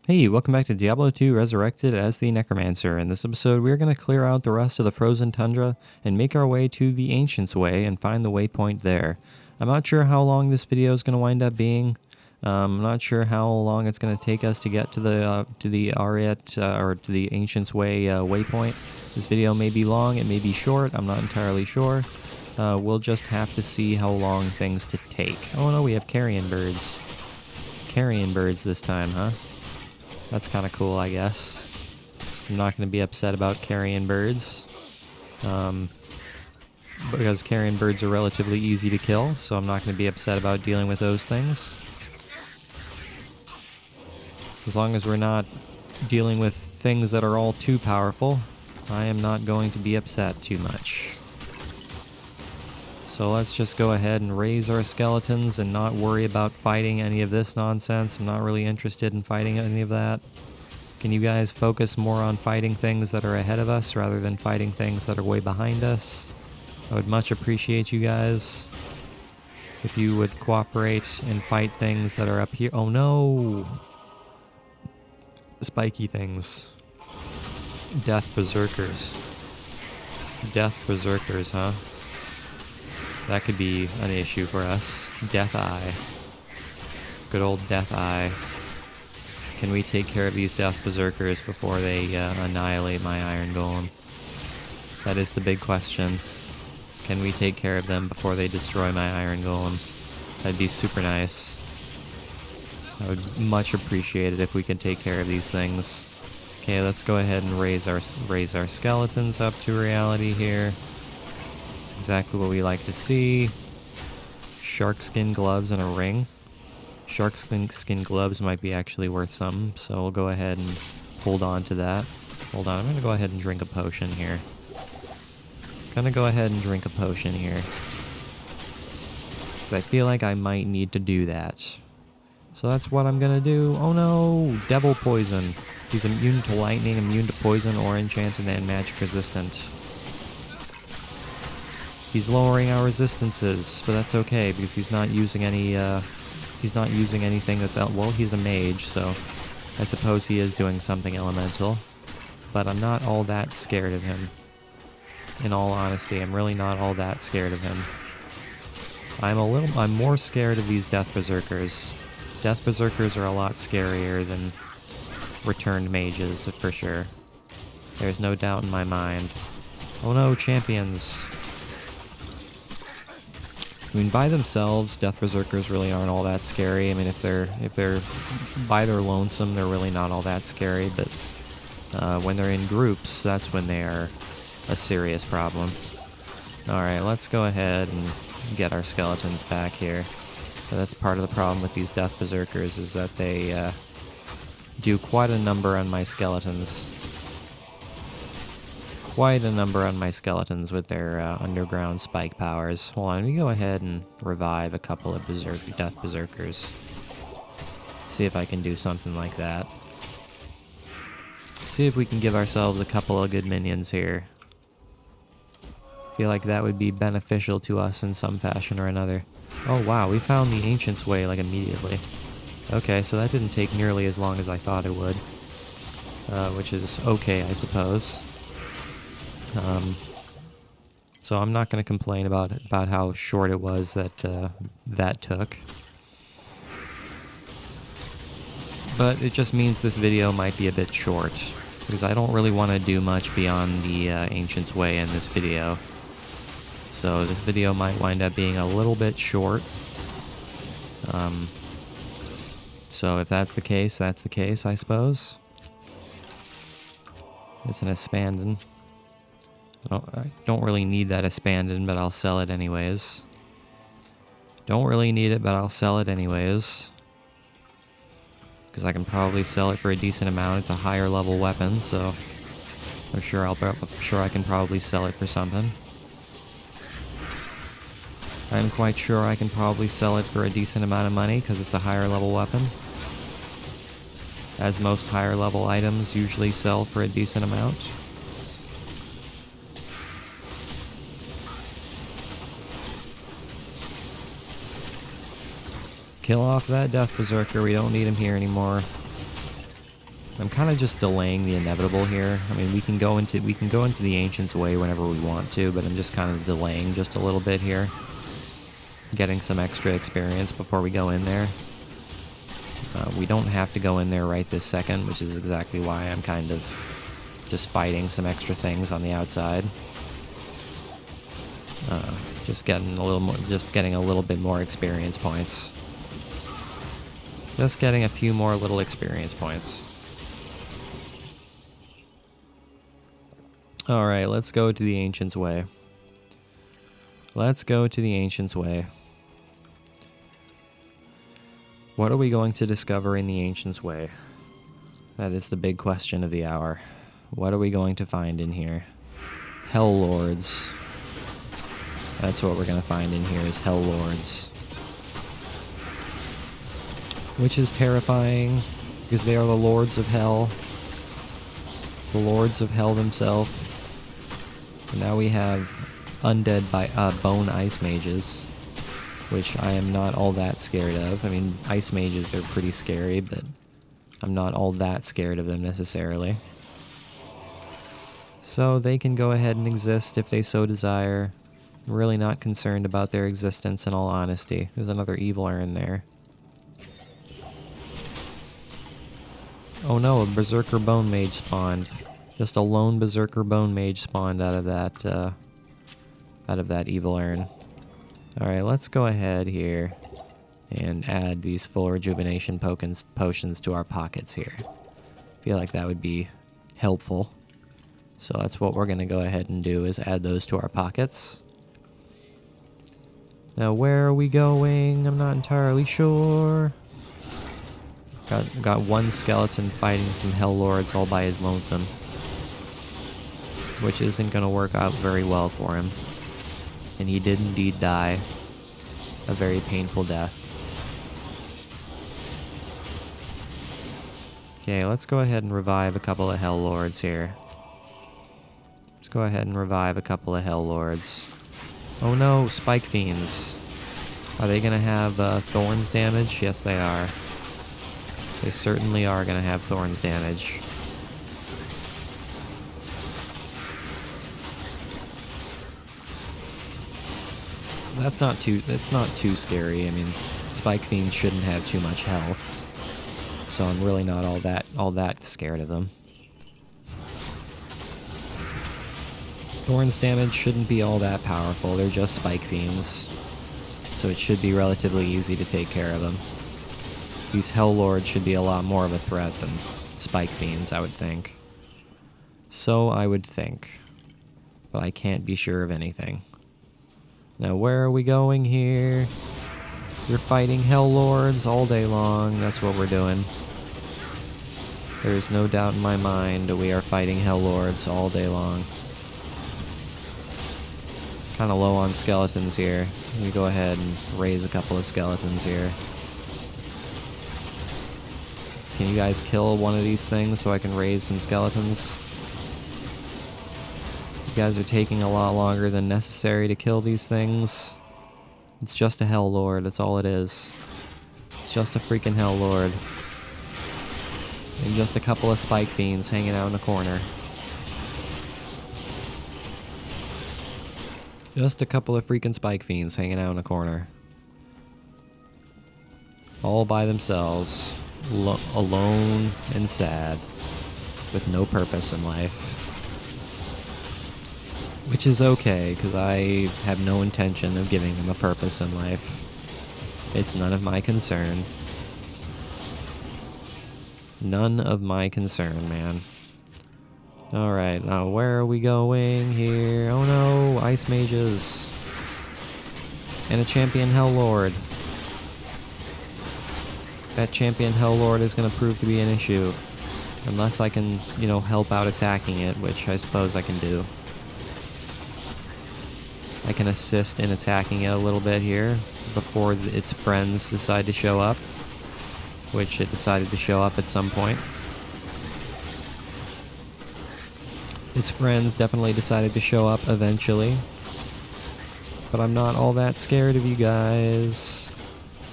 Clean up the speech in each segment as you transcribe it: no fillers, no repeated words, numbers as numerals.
Hey, welcome back to Diablo 2 Resurrected as the Necromancer. In this episode, we're going to clear out the rest of the frozen tundra and make our way to the Ancient's Way and find the waypoint there. I'm not sure how long this video is going to wind up being. I'm not sure how long it's going to take us to get to the Ariat or to the Ancient's Way waypoint. This video may be long, it may be short, I'm not entirely sure. We'll just have to see how long things to take. Oh no, we have carrion birds. Carrion birds this time, huh? That's kind of cool, I guess. I'm not going to be upset about carrion birds. Because carrion birds are relatively easy to kill, so I'm not going to be upset about dealing with those things. As long as we're not dealing with things that are all too powerful, I am not going to be upset too much. So let's just go ahead and raise our skeletons and not worry about fighting any of this nonsense. I'm not really interested in fighting any of that. Can you guys focus more on fighting things that are ahead of us rather than fighting things that are way behind us? I would much appreciate you guys if you would cooperate and fight things that are up here. Oh no! Spiky things. Death berserkers. Death berserkers, huh? That could be an issue for us. Death Eye. Good old Death Eye. Can we take care of these Death Berserkers before they annihilate my Iron Golem? That is the big question. Can we take care of them before they destroy my Iron Golem? That'd be super nice. I would much appreciate it if we could take care of these things. Okay, let's go ahead and raise our skeletons up to reality here. Exactly what we like to see. Shark skin gloves and a ring. Shark skin gloves might be actually worth something, so we'll go ahead and hold on to that. Hold on, I'm going to go ahead and drink a potion here. Because I feel like I might need to do that. So that's what I'm going to do. Oh no! Devil poison. He's immune to lightning, immune to poison, or enchanted and magic resistant. He's lowering our resistances, but that's okay because he's not using any. He's not using anything that's out. Well, he's a mage, so I suppose he is doing something elemental. But I'm not all that scared of him. In all honesty, I'm really not all that scared of him. I'm more scared of these Death Berserkers. Death Berserkers are a lot scarier than returned mages, for sure. There's no doubt in my mind. Oh no, champions! I mean, by themselves, Death Berserkers really aren't all that scary. I mean, if they're by their lonesome, they're really not all that scary. But when they're in groups, that's when they are a serious problem. All right, let's go ahead and get our skeletons back here. So that's part of the problem with these Death Berserkers is that they do quite a number on my skeletons. Quite a number on my skeletons with their underground spike powers. Hold on, let me go ahead and revive a couple of Death Berserkers. See if I can do something like that. See if we can give ourselves a couple of good minions here. Feel like that would be beneficial to us in some fashion or another. Oh wow, we found the Ancient's Way like immediately. Okay, so that didn't take nearly as long as I thought it would. Which is okay, I suppose. So I'm not going to complain about how short it was that that took. But it just means this video might be a bit short, because I don't really want to do much beyond the Ancient's Way in this video. So this video might wind up being a little bit short. So if that's the case, I suppose. It's an Espandon. I don't really need that Espandon, but I'll sell it anyways. Don't really need it, but I'll sell it anyways. Because I can probably sell it for a decent amount. It's a higher level weapon, so I'm sure I can probably sell it for something. I'm quite sure I can probably sell it for a decent amount of money because it's a higher level weapon. As most higher level items usually sell for a decent amount. Kill off that Death Berserker, we don't need him here anymore. I'm kind of just delaying the inevitable here. I mean, we can go into the Ancient's Way whenever we want to, but I'm just kind of delaying just a little bit here. Getting some extra experience before we go in there. We don't have to go in there right this second, which is exactly why I'm kind of just fighting some extra things on the outside. Just getting a little bit more experience points. Just getting a few more little experience points. Alright, let's go to the Ancient's Way. Let's go to the Ancient's Way. What are we going to discover in the Ancient's Way? That is the big question of the hour. What are we going to find in here? Hell Lords. That's what we're going to find in here is Hell Lords. Which is terrifying, because they are the Lords of Hell. The Lords of Hell themselves. And now we have undead by bone ice mages, which I am not all that scared of. I mean, ice mages are pretty scary, but I'm not all that scared of them necessarily. So they can go ahead and exist if they so desire. I'm really not concerned about their existence in all honesty. There's another evil urn there. Oh no, a Berserker Bone Mage spawned. Just a lone Berserker Bone Mage spawned out of that evil urn. Alright, let's go ahead here and add these full rejuvenation potions to our pockets here. Feel like that would be helpful. So that's what we're going to go ahead and do, is add those to our pockets. Now where are we going? I'm not entirely sure. Got one skeleton fighting some Hell Lords all by his lonesome, which isn't going to work out very well for him. And he did indeed die a very painful death. Okay, let's go ahead and revive a couple of Hell Lords here. Let's go ahead and revive a couple of Hell Lords. Oh no, Spike Fiends. Are they going to have Thorns damage? Yes, they are. They certainly are going to have Thorns damage. That's not too scary. I mean, Spike Fiends shouldn't have too much health, so I'm really not all that scared of them. Thorns damage shouldn't be all that powerful. They're just Spike Fiends, so it should be relatively easy to take care of them. These Hell Lords should be a lot more of a threat than Spike Fiends, I would think. So I would think, but I can't be sure of anything. Now where are we going here? We're fighting Hell Lords all day long. That's what we're doing. There is no doubt in my mind that we are fighting Hell Lords all day long. Kind of low on skeletons here. Let me go ahead and raise a couple of skeletons here. Can you guys kill one of these things so I can raise some skeletons? You guys are taking a lot longer than necessary to kill these things. It's just a Hell Lord, that's all it is. It's just a freaking Hell Lord. And just a couple of Spike Fiends hanging out in the corner. Just a couple of freaking Spike Fiends hanging out in a corner. All by themselves. Alone and sad. With no purpose in life. Which is okay, because I have no intention of giving them a purpose in life. It's none of my concern. None of my concern, man. Alright, now where are we going here? Oh no, Ice Mages. And a Champion Hell Lord. That Champion Hell Lord is going to prove to be an issue. Unless I can, help out attacking it, which I suppose I can do. I can assist in attacking it a little bit here before its friends decide to show up, which it decided to show up at some point. Its friends definitely decided to show up eventually, but I'm not all that scared of you guys.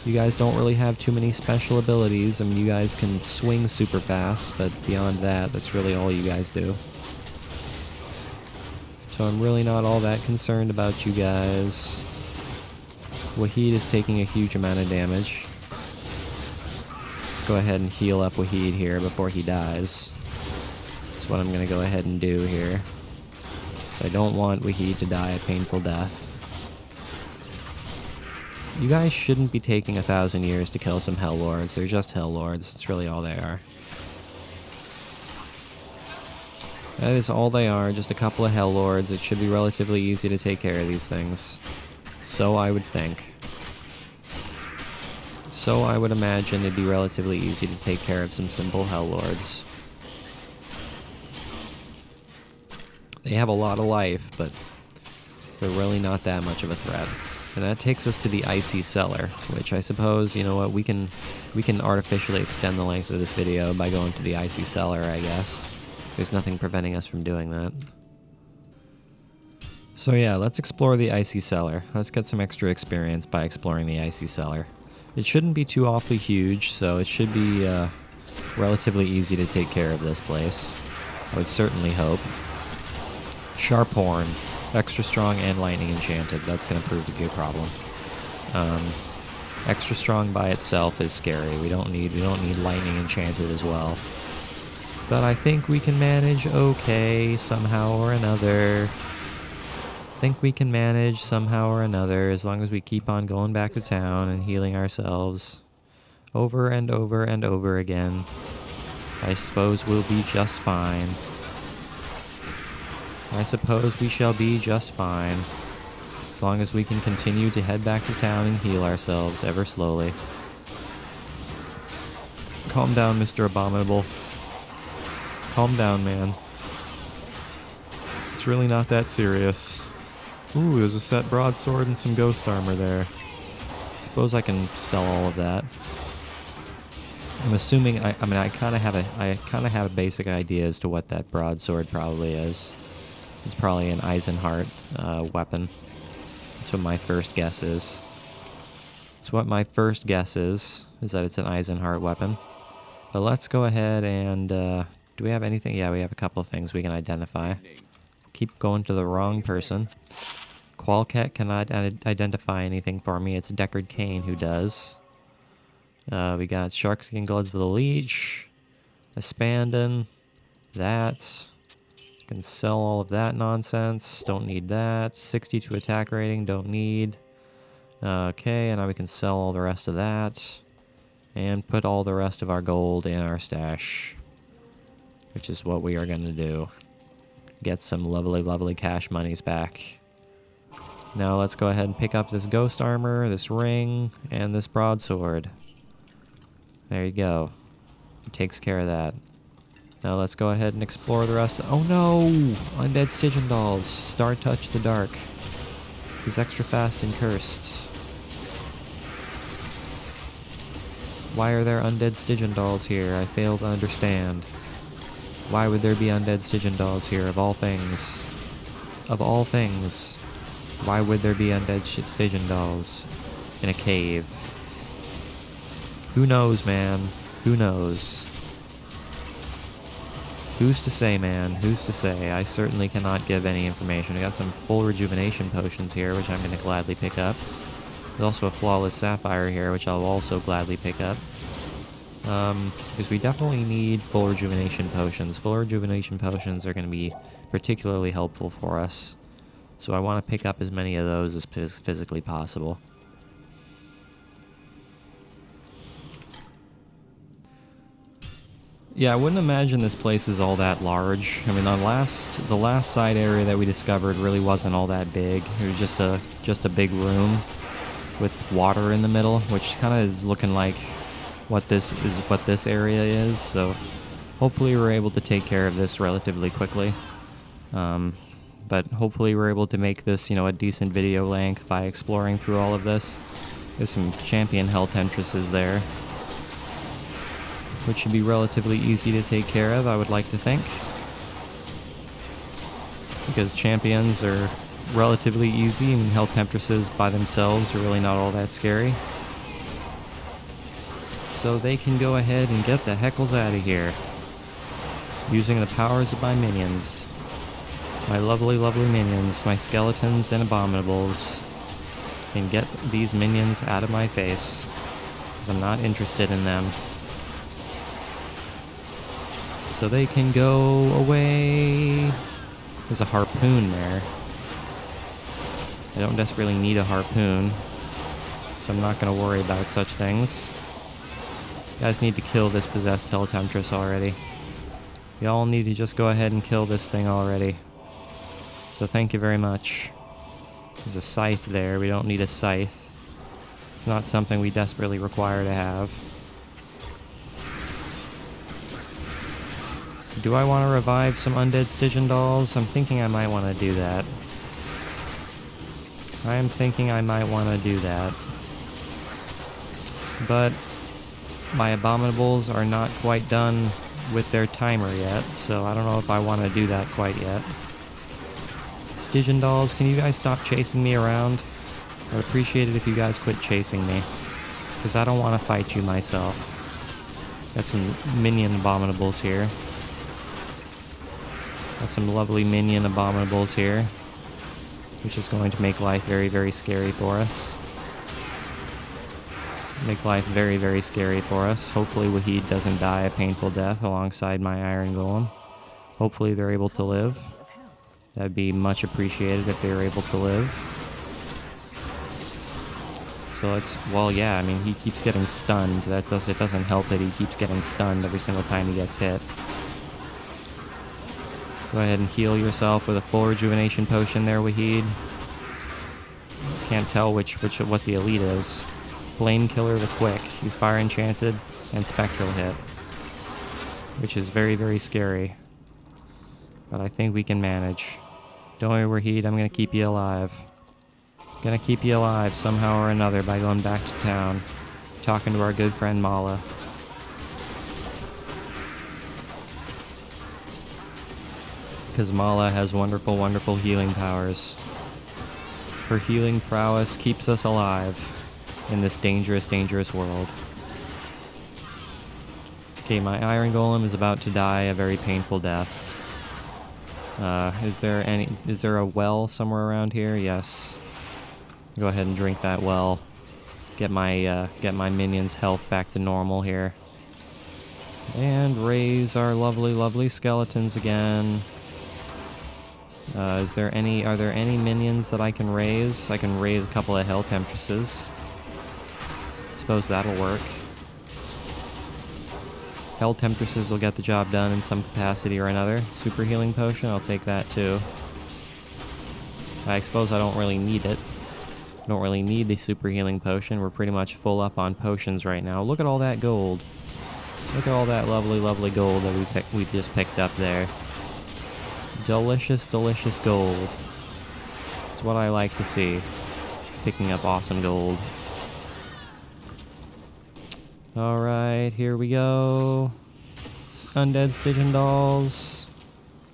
You guys don't really have too many special abilities. I mean, you guys can swing super fast, but beyond that, that's really all you guys do. So I'm really not all that concerned about you guys. Wahid is taking a huge amount of damage. Let's go ahead and heal up Wahid here before he dies. That's what I'm going to go ahead and do here. Because I don't want Wahid to die a painful death. You guys shouldn't be taking 1,000 years to kill some Hell Lords. They're just Hell Lords. That's really all they are. That is all they are, just a couple of Hell Lords. It should be relatively easy to take care of these things. So I would think. So I would imagine it'd be relatively easy to take care of some simple Hell Lords. They have a lot of life, but they're really not that much of a threat. And that takes us to the Icy Cellar, which I suppose, you know what, we can artificially extend the length of this video by going to the Icy Cellar, I guess. There's nothing preventing us from doing that. So yeah, let's explore the Icy Cellar. Let's get some extra experience by exploring the Icy Cellar. It shouldn't be too awfully huge, so it should be relatively easy to take care of this place. I would certainly hope. Sharp Horn. Extra strong and lightning enchanted. That's going to prove to be a problem. Extra strong by itself is scary. We don't need lightning enchanted as well. But I think we can manage okay somehow or another. Think we can manage somehow or another as long as we keep on going back to town and healing ourselves over and over and over again. I suppose we'll be just fine. I suppose we shall be just fine, as long as we can continue to head back to town and heal ourselves ever slowly. Calm down, Mr. Abominable. Calm down, man. It's really not that serious. Ooh, there's a set broadsword and some ghost armor there. Suppose I can sell all of that. I'm assuming, I kind of have a basic idea as to what that broadsword probably is. It's probably an Eisenhart weapon. That's what my first guess is. It's what my first guess is that it's an Eisenhart weapon. But let's go ahead and, do we have anything? Yeah, we have a couple of things we can identify. Keep going to the wrong person. Qualcat cannot identify anything for me. It's Deckard Cain who does. We got Sharkskin Gloves for the Leech. Espandon. That. Can sell all of that nonsense. Don't need that. 62 attack rating. Don't need. Okay, and now we can sell all the rest of that. And put all the rest of our gold in our stash. Which is what we are going to do. Get some lovely, lovely cash monies back. Now let's go ahead and pick up this ghost armor, this ring, and this broadsword. There you go. It takes care of that. Now let's go ahead and explore the rest. Oh no! Undead Stygian Dolls. Star Touch the Dark. He's extra fast and cursed. Why are there undead Stygian Dolls here? I fail to understand. Why would there be undead Stygian Dolls here, of all things? Of all things. Why would there be undead Stygian Dolls in a cave? Who knows, man? Who knows? Who's to say, man? Who's to say? I certainly cannot give any information. I got some full rejuvenation potions here, which I'm going to gladly pick up. There's also a flawless sapphire here, which I'll also gladly pick up. Because we definitely need full rejuvenation potions. Full rejuvenation potions are going to be particularly helpful for us. So I want to pick up as many of those as physically possible. Yeah, I wouldn't imagine this place is all that large. I mean, the last side area that we discovered really wasn't all that big. It was just a big room with water in the middle, which kind of is looking like what this area is. So hopefully we're able to take care of this relatively quickly. But hopefully we're able to make this, you know, a decent video length by exploring through all of this. There's some champion health entrances there, which should be relatively easy to take care of, I would like to think. Because champions are relatively easy, and health temptresses by themselves are really not all that scary. so they can go ahead and get the heckles out of here. Using the powers of my minions. My lovely, lovely minions, my skeletons and abominables. Can get these minions out of my face, because I'm not interested in them. So they can go away. There's a harpoon there. I don't desperately need a harpoon, so I'm not going to worry about such things. You guys need to kill this possessed Temptress already. Y'all need to just go ahead and kill this thing already. So thank you very much. There's a scythe there. We don't need a scythe. It's not something we desperately require to have. Do I want to revive some undead Stygian dolls? I'm thinking I might want to do that. I am thinking I might want to do that. But my abominables are not quite done with their timer yet, so I don't know if I want to do that quite yet. Stygian dolls, can you guys stop chasing me around? I'd appreciate it if you guys quit chasing me, because I don't want to fight you myself. Got some minion abominables here. Got some lovely minion abominables here, which is going to make life very, very scary for us. Make life very, very scary for us. Hopefully Wahid doesn't die a painful death alongside my Iron Golem. Hopefully they're able to live. That'd be much appreciated if they were able to live. So let's, well, yeah, I mean, he keeps getting stunned. It doesn't help that he keeps getting stunned every single time he gets hit. Go ahead and heal yourself with a full rejuvenation potion there, Wahid. Can't tell what the elite is. Flame Killer the Quick. He's Fire Enchanted and Spectral Hit, which is very, very scary. But I think we can manage. Don't worry, Wahid, I'm gonna keep you alive. Gonna keep you alive somehow or another by going back to town, talking to our good friend Mala. Because Mala has wonderful, wonderful healing powers. Her healing prowess keeps us alive in this dangerous, dangerous world. Okay, my Iron Golem is about to die a very painful death. Is there a well somewhere around here? Yes. Go ahead and drink that well. Get my minions' health back to normal here. And raise our lovely, lovely skeletons again. Are there any minions that I can raise? I can raise a couple of Hell Temptresses. Suppose that'll work. Hell Temptresses will get the job done in some capacity or another. Super Healing Potion, I'll take that too. I suppose I don't really need it. Don't really need the Super Healing Potion. We're pretty much full up on potions right now. Look at all that gold. Look at all that lovely, lovely gold that we just picked up there. Delicious, delicious gold. It's what I like to see. It's picking up awesome gold. Alright, here we go. Undead Stygian dolls.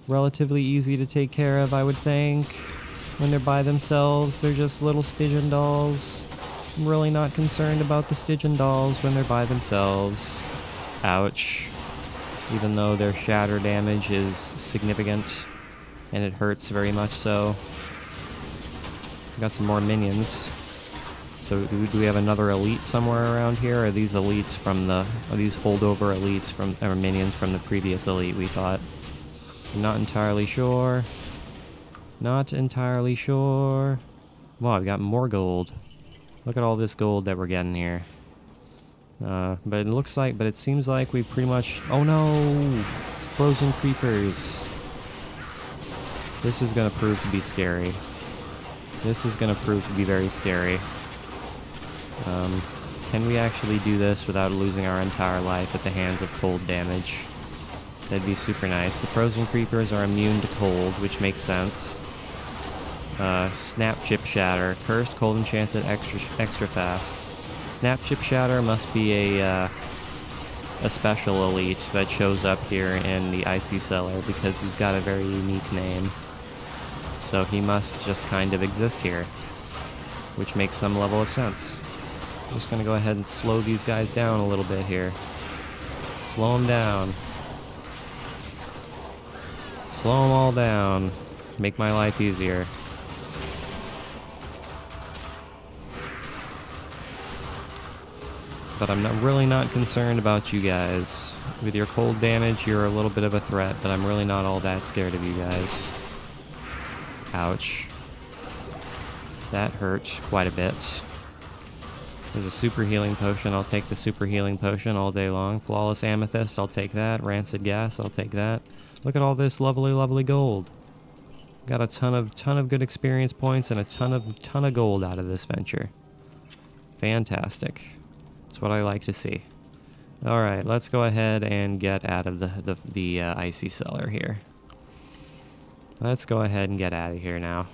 Relatively easy to take care of, I would think. When they're by themselves, they're just little Stygian dolls. I'm really not concerned about the Stygian dolls when they're by themselves. Ouch. Even though their shatter damage is significant, and it hurts very much so. Got some more minions. So do we have another elite somewhere around here? Or are these elites from are these holdover elites or minions from the previous elite we fought? I'm not entirely sure. Not entirely sure. Wow, we got more gold. Look at all this gold that we're getting here. But it seems like we pretty much, oh no! Frozen creepers. This is gonna prove to be scary. This is gonna prove to be very scary. Can we actually do this without losing our entire life at the hands of cold damage? That'd be super nice. The frozen creepers are immune to cold, which makes sense. Snap Chip Shatter. Cursed, cold enchanted, extra fast. Snap Chip Shatter must be a special elite that shows up here in the Icy Cellar because he's got a very unique name. So he must just kind of exist here, which makes some level of sense. Just gonna go ahead and slow these guys down a little bit here. Slow them down. Slow them all down. Make my life easier. But I'm really not concerned about you guys. With your cold damage, you're a little bit of a threat, but I'm really not all that scared of you guys. Ouch. That hurt quite a bit. There's a super healing potion. I'll take the super healing potion all day long. Flawless amethyst, I'll take that. Rancid gas, I'll take that. Look at all this lovely, lovely gold. Got a ton of good experience points and a ton of gold out of this venture. Fantastic. That's what I like to see. All right, let's go ahead and get out of the icy cellar here. Let's go ahead and get out of here now.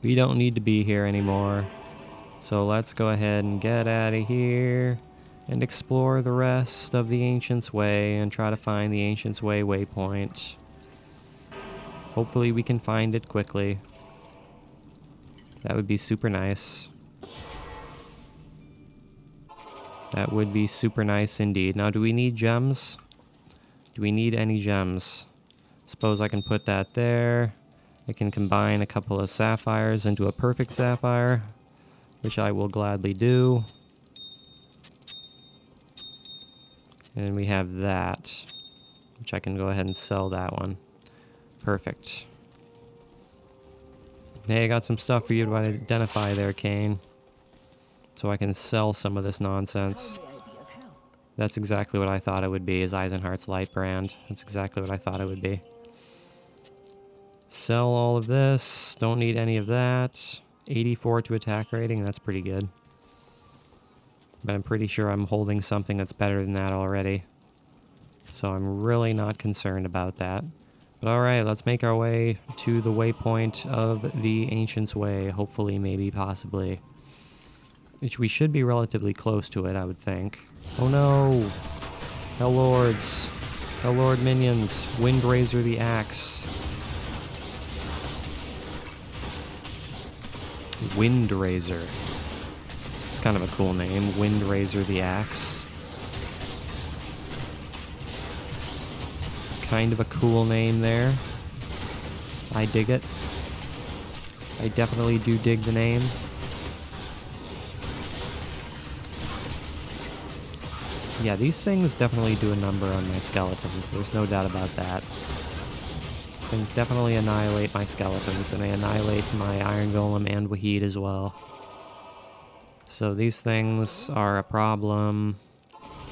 We don't need to be here anymore. So let's go ahead and get out of here and explore the rest of the Ancient's Way and try to find the Ancient's Way waypoint. Hopefully we can find it quickly. That would be super nice. That would be super nice indeed. Now, do we need gems? Do we need any gems? Suppose I can put that there. I can combine a couple of sapphires into a perfect sapphire, which I will gladly do. And we have that, which I can go ahead and sell that one. Perfect. Hey, I got some stuff for you to identify there, Kane. So I can sell some of this nonsense. That's exactly what I thought it would be, is Eisenhart's Light brand. That's exactly what I thought it would be. Sell all of this. Don't need any of that. 84 to attack rating, that's pretty good. But I'm pretty sure I'm holding something that's better than that already. So I'm really not concerned about that. But alright, let's make our way to the waypoint of the Ancient's Way. Hopefully, maybe, possibly. Which we should be relatively close to it, I would think. Oh no! Hell Lords. Hell Lord minions. Windraiser the Axe. Windraiser. It's kind of a cool name. Windraiser the Axe. Kind of a cool name there. I dig it. I definitely do dig the name. Yeah, these things definitely do a number on my skeletons. There's no doubt about that. Things definitely annihilate my skeletons, and they annihilate my Iron Golem and Wahid as well. So these things are a problem,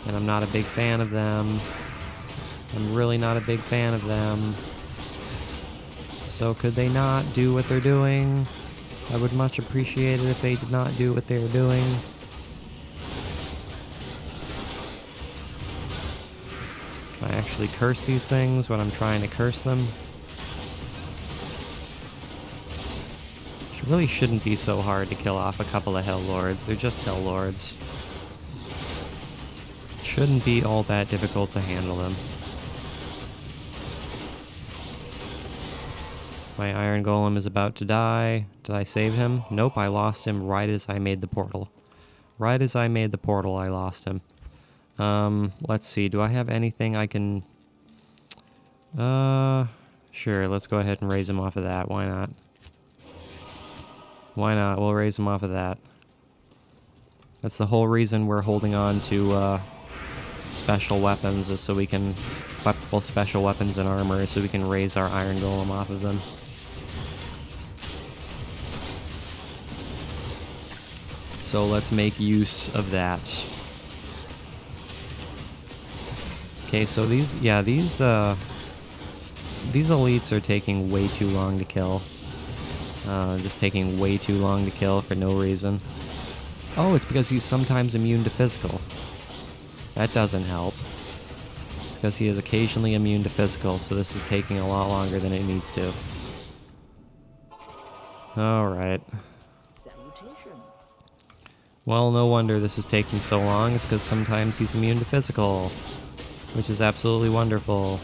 and I'm not a big fan of them. I'm really not a big fan of them. So could they not do what they're doing? I would much appreciate it if they did not do what they're doing. Can I actually curse these things when I'm trying to curse them? It really shouldn't be so hard to kill off a couple of Hell Lords. They're just Hell Lords. Shouldn't be all that difficult to handle them. My Iron Golem is about to die. Did I save him? Nope, I lost him right as I made the portal. Right as I made the portal, I lost him. Let's see. Do I have anything I can... Sure, let's go ahead and raise him off of that. Why not? Why not? We'll raise him off of that. That's the whole reason we're holding on to, special weapons, is so we can... Well, special weapons and armor, so we can raise our Iron Golem off of them. So let's make use of that. Okay, so these elites are taking way too long to kill. Just taking way too long to kill for no reason. Oh, it's because he's sometimes immune to physical. That doesn't help. Because he is occasionally immune to physical, so this is taking a lot longer than it needs to. Alright. Well, no wonder this is taking so long. It's because sometimes he's immune to physical. Which is absolutely wonderful.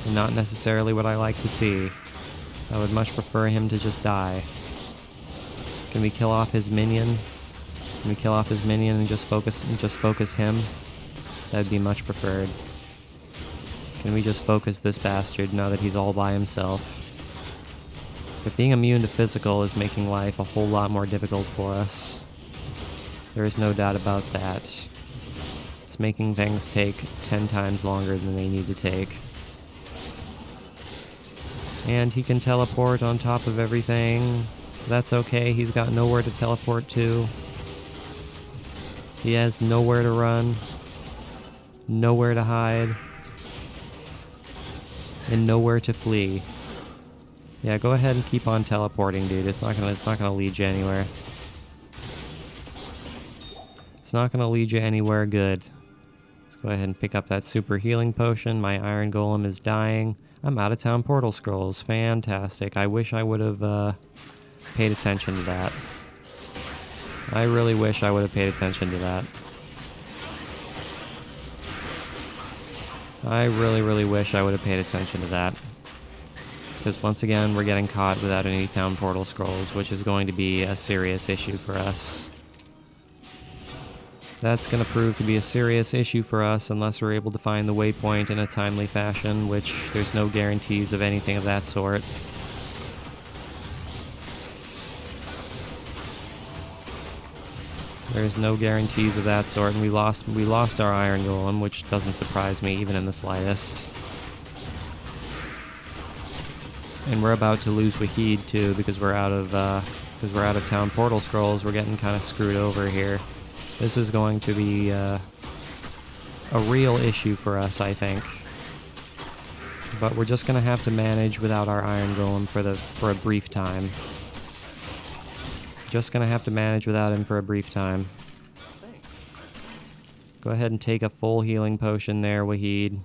And not necessarily what I like to see. I would much prefer him to just die. Can we kill off his minion? Can we kill off his minion and just focus him? That'd be much preferred. Can we just focus this bastard now that he's all by himself? But being immune to physical is making life a whole lot more difficult for us. There is no doubt about that. It's making things take 10 times longer than they need to take. And he can teleport on top of everything. That's okay, he's got nowhere to teleport to. He has nowhere to run, nowhere to hide, and nowhere to flee. Yeah, go ahead and keep on teleporting, dude. It's not gonna lead you anywhere. It's not gonna lead you anywhere good. Let's go ahead and pick up that super healing potion. My iron golem is dying. I'm out of town portal scrolls. Fantastic. I wish I would have paid attention to that. I really wish I would have paid attention to that. I really, really wish I would have paid attention to that. Because once again, we're getting caught without any town portal scrolls, which is going to be a serious issue for us. That's going to prove to be a serious issue for us unless we're able to find the waypoint in a timely fashion, which there's no guarantees of anything of that sort. There's no guarantees of that sort, and we lost our iron golem, which doesn't surprise me even in the slightest. And we're about to lose Wahid too because we're out of town portal scrolls. We're getting kind of screwed over here. This is going to be a real issue for us, I think. But we're just gonna have to manage without our iron golem for a brief time. Just gonna have to manage without him for a brief time. Thanks. Go ahead and take a full healing potion there, Wahid.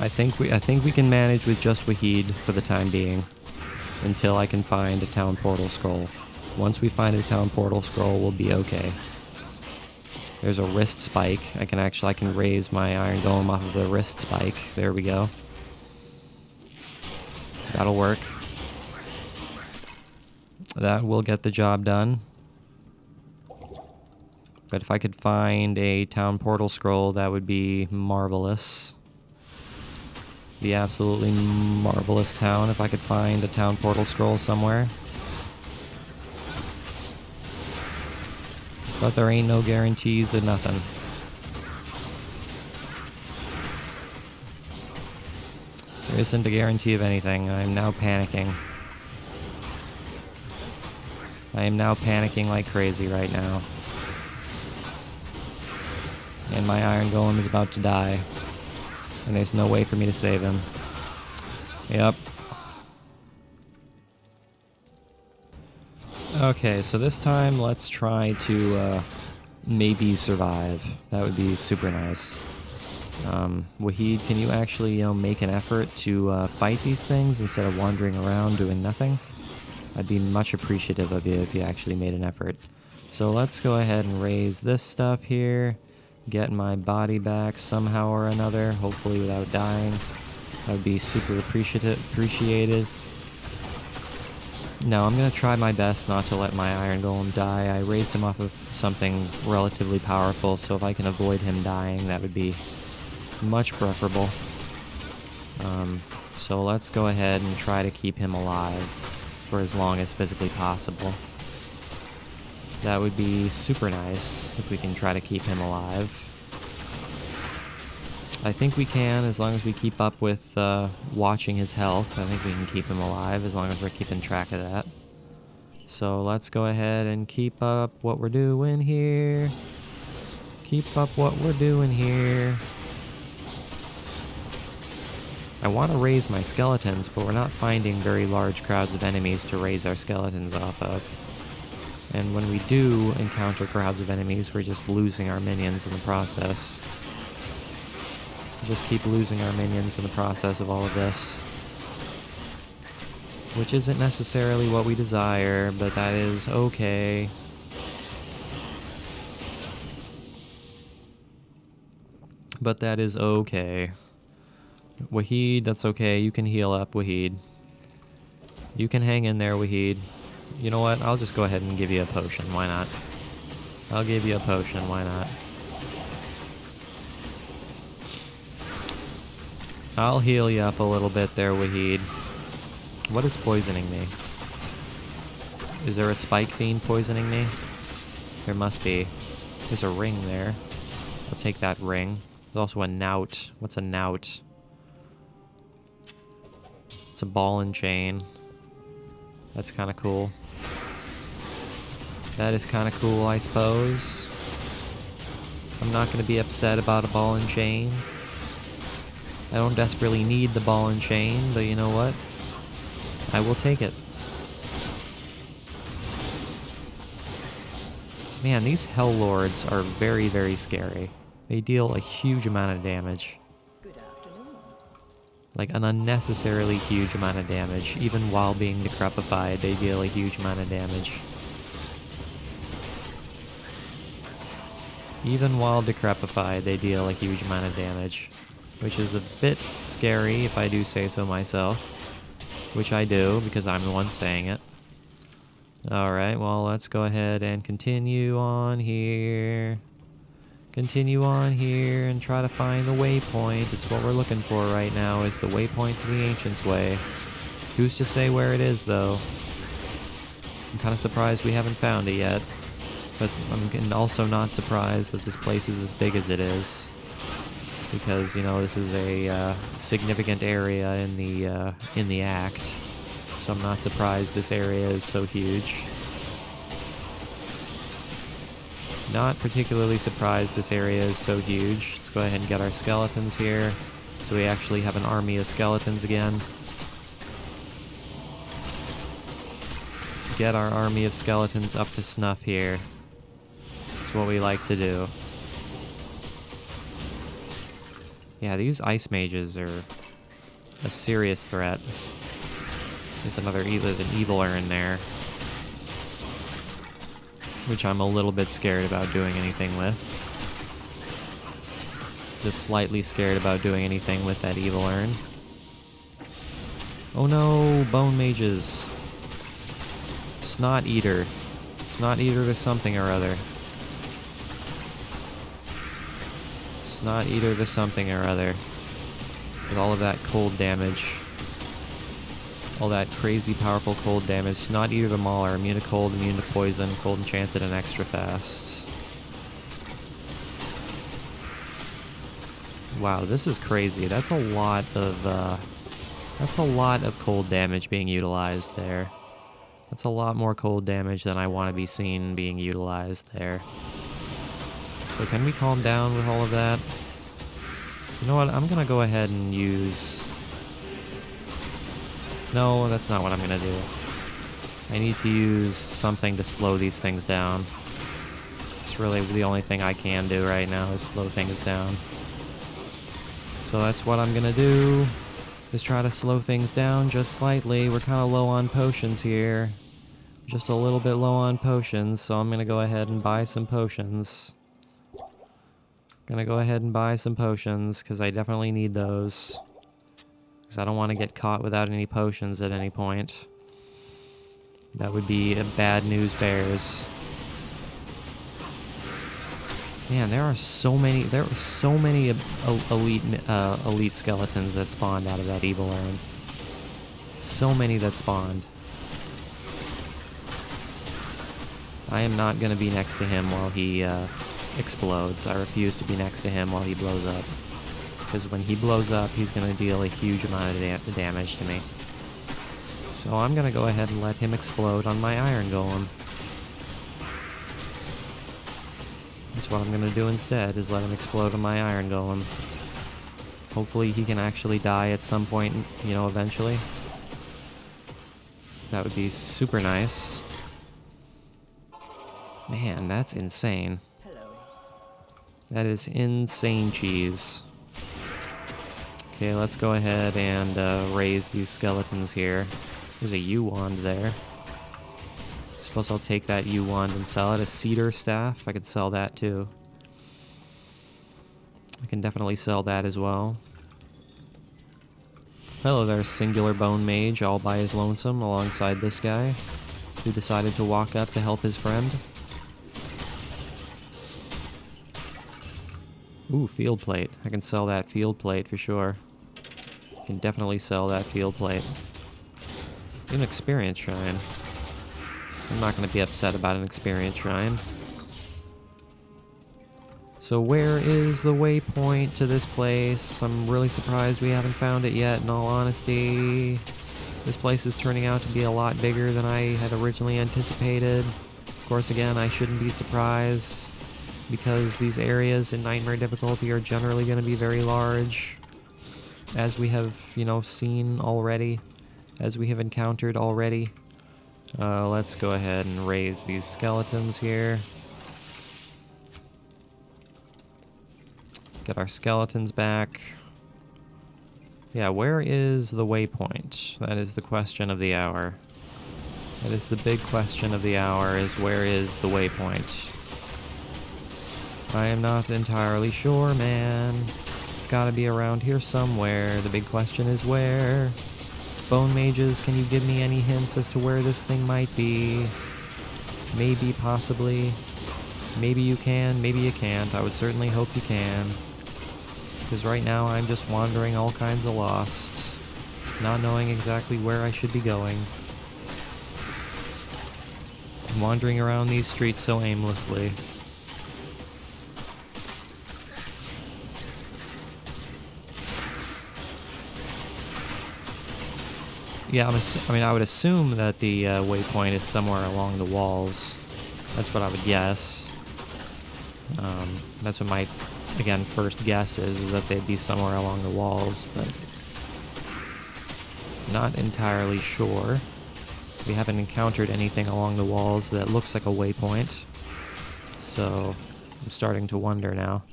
I think we can manage with just Wahid for the time being, until I can find a town portal scroll. Once we find a town portal scroll, we'll be okay. There's a wrist spike. I can raise my iron golem off of the wrist spike. There we go. That'll work. That will get the job done. But if I could find a town portal scroll, that would be marvelous. Be absolutely marvelous town if I could find a town portal scroll somewhere. But there ain't no guarantees of nothing. There isn't a guarantee of anything. I am now panicking. I am now panicking like crazy right now. And my iron golem is about to die. And there's no way for me to save him. Yep. Okay, so this time let's try to maybe survive. That would be super nice. Wahid, can you actually, make an effort to fight these things instead of wandering around doing nothing? I'd be much appreciative of you if you actually made an effort. So let's go ahead and raise this stuff here. Get my body back somehow or another, hopefully without dying. That would be super appreciated. No, I'm going to try my best not to let my iron golem die. I raised him off of something relatively powerful, so if I can avoid him dying, that would be much preferable. So let's go ahead and try to keep him alive for as long as physically possible. That would be super nice if we can try to keep him alive. I think we can, as long as we keep up with watching his health. I think we can keep him alive as long as we're keeping track of that. So let's go ahead and keep up what we're doing here. Keep up what we're doing here. I want to raise my skeletons, but we're not finding very large crowds of enemies to raise our skeletons off of. And when we do encounter crowds of enemies, we're just losing our minions in the process. We just keep losing our minions in the process of all of this. Which isn't necessarily what we desire, but that is okay. But that is okay. Wahid, that's okay. You can heal up, Wahid. You can hang in there, Wahid. You know what? I'll just go ahead and give you a potion. Why not? I'll give you a potion. Why not? I'll heal you up a little bit there, Wahid. What is poisoning me? Is there a spike fiend poisoning me? There must be. There's a ring there. I'll take that ring. There's also a knout. What's a knout? It's a ball and chain. That's kind of cool. That is kind of cool, I suppose. I'm not going to be upset about a ball and chain. I don't desperately need the ball and chain, but you know what? I will take it. Man, these Hell Lords are very, very scary. They deal a huge amount of damage. Good afternoon. Like an unnecessarily huge amount of damage. Even while being decrepified, they deal a huge amount of damage. Even while decrepified, they deal a huge amount of damage. Which is a bit scary, if I do say so myself. Which I do, because I'm the one saying it. Alright, well, let's go ahead and continue on here. Continue on here and try to find the waypoint. It's what we're looking for right now, is the waypoint to the Ancient's Way. Who's to say where it is, though? I'm kind of surprised we haven't found it yet. But I'm also not surprised that this place is as big as it is. Because, you know, this is a significant area in the act. So I'm not surprised this area is so huge. Not particularly surprised this area is so huge. Let's go ahead and get our skeletons here. So we actually have an army of skeletons again. Get our army of skeletons up to snuff here. That's what we like to do. Yeah, these ice mages are a serious threat. There's an evil urn there. Which I'm a little bit scared about doing anything with. Just slightly scared about doing anything with that evil urn. Oh no, bone mages. Snot eater. Snot eater to something or other. Snot eater to something or other. With all of that cold damage. All that crazy powerful cold damage. Not eater to maul are immune to cold, immune to poison, cold enchanted, and extra fast. Wow, this is crazy. That's a lot of cold damage being utilized there. That's a lot more cold damage than I want to be seen being utilized there. So can we calm down with all of that? You know what? I'm gonna go ahead and use... No, that's not what I'm gonna do. I need to use something to slow these things down. It's really the only thing I can do right now is slow things down. So that's what I'm gonna do, is try to slow things down just slightly. We're kind of low on potions here. Just a little bit low on potions, so I'm gonna go ahead and buy some potions. Gonna go ahead and buy some potions, because I definitely need those. Because I don't want to get caught without any potions at any point. That would be a bad news bears. Man, there are so many elite skeletons that spawned out of that evil urn. So many that spawned. I am not going to be next to him while he explodes. I refuse to be next to him while he blows up. Because when he blows up, he's going to deal a huge amount of damage to me. So I'm going to go ahead and let him explode on my iron golem. That's what I'm going to do instead, is let him explode on my iron golem. Hopefully he can actually die at some point, you know, eventually. That would be super nice. Man, that's insane. Hello. That is insane cheese. Okay, let's go ahead and raise these skeletons here. There's a U-wand there. Suppose I'll take that U-wand and sell it. A cedar staff, I could sell that too. I can definitely sell that as well. Hello there, singular bone mage, all by his lonesome, alongside this guy, who decided to walk up to help his friend. Ooh, field plate. I can sell that field plate for sure. Can definitely sell that field plate. An experience shrine. I'm not going to be upset about an experience shrine. So where is the waypoint to this place? I'm really surprised we haven't found it yet, in all honesty. This place is turning out to be a lot bigger than I had originally anticipated. Of course, again, I shouldn't be surprised, because these areas in Nightmare difficulty are generally going to be very large, as we have, you know, seen already, as we have encountered already. Let's go ahead and raise these skeletons here. Get our skeletons back. Yeah, where is the waypoint? That is the question of the hour. That is the big question of the hour, is where is the waypoint? I am not entirely sure, man. It's gotta be around here somewhere. The big question is where? Bone mages, can you give me any hints as to where this thing might be? Maybe, possibly. Maybe you can, maybe you can't. I would certainly hope you can. Because right now I'm just wandering all kinds of lost, not knowing exactly where I should be going. I'm wandering around these streets so aimlessly. Yeah, I would assume that the waypoint is somewhere along the walls. That's what I would guess. That's what my, again, first guess is that they'd be somewhere along the walls, but not entirely sure. We haven't encountered anything along the walls that looks like a waypoint, so I'm starting to wonder now.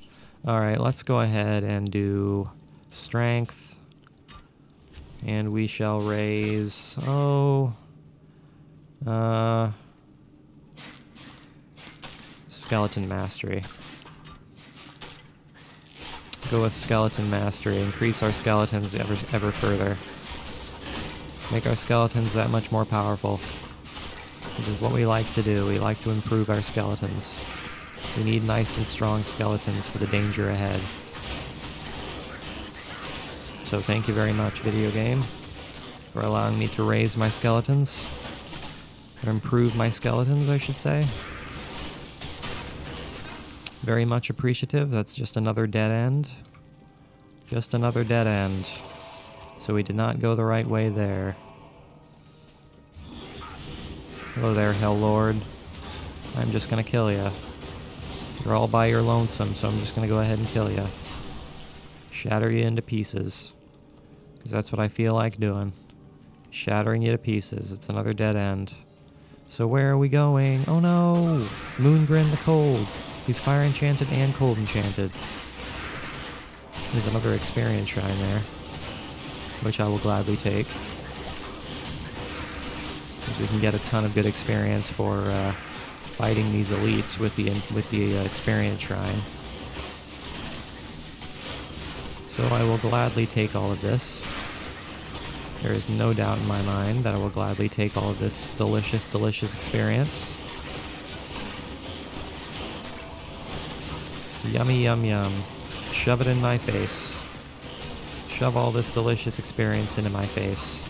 Alright, let's go ahead and do strength, and we shall raise, skeleton mastery. Go with skeleton mastery. Increase our skeletons ever further. Make our skeletons that much more powerful. Which is what we like to do. We like to improve our skeletons. We need nice and strong skeletons for the danger ahead. So thank you very much, video game, for allowing me to raise my skeletons. Or improve my skeletons, I should say. Very much appreciative. That's just another dead end. Just another dead end. So we did not go the right way there. Hello there, Hell Lord. I'm just gonna kill ya. You're all by your lonesome, so I'm just gonna go ahead and kill ya. Shatter you into pieces. Because that's what I feel like doing. Shattering you to pieces. It's another dead end. So where are we going? Oh no! Moongrin the Cold. He's fire enchanted and cold enchanted. There's another experience shrine there, which I will gladly take, because we can get a ton of good experience for fighting these elites with the experience shrine. So I will gladly take all of this. There is no doubt in my mind that I will gladly take all of this delicious, delicious experience. Yummy, yum, yum. Shove it in my face. Shove all this delicious experience into my face.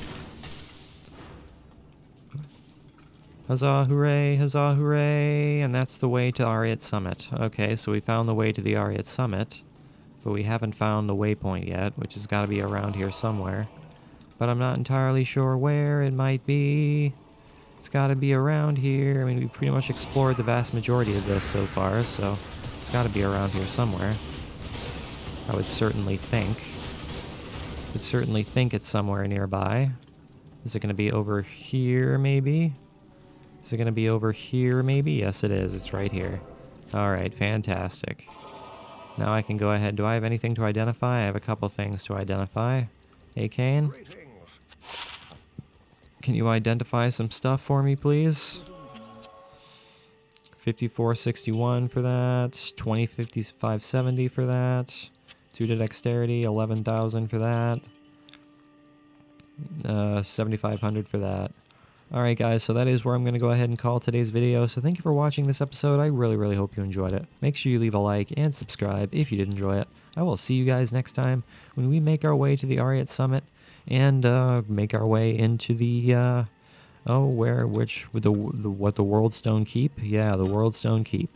Huzzah, hooray, huzzah, hooray! And that's the way to Ariat Summit. Okay, so we found the way to the Ariat Summit, but we haven't found the waypoint yet, which has got to be around here somewhere. But I'm not entirely sure where it might be. It's got to be around here. I mean, we've pretty much explored the vast majority of this so far, so it's got to be around here somewhere. I would certainly think. Would certainly think it's somewhere nearby. Is it going to be over here, maybe? Is it going to be over here, maybe? Yes, it is. It's right here. Alright, fantastic. Now I can go ahead. Do I have anything to identify? I have a couple things to identify. Hey, Kane? Can you identify some stuff for me, please? 5461 for that. 205570 for that. 2 to dexterity, 11,000 for that. 7,500 for that. Alright guys, so that is where I'm going to go ahead and call today's video. So thank you for watching this episode. I really hope you enjoyed it. Make sure you leave a like and subscribe if you did enjoy it. I will see you guys next time when we make our way to the Ariat Summit and make our way into the what, the World Stone Keep? Yeah, the World Stone Keep.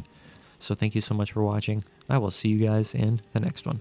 So thank you so much for watching. I will see you guys in the next one.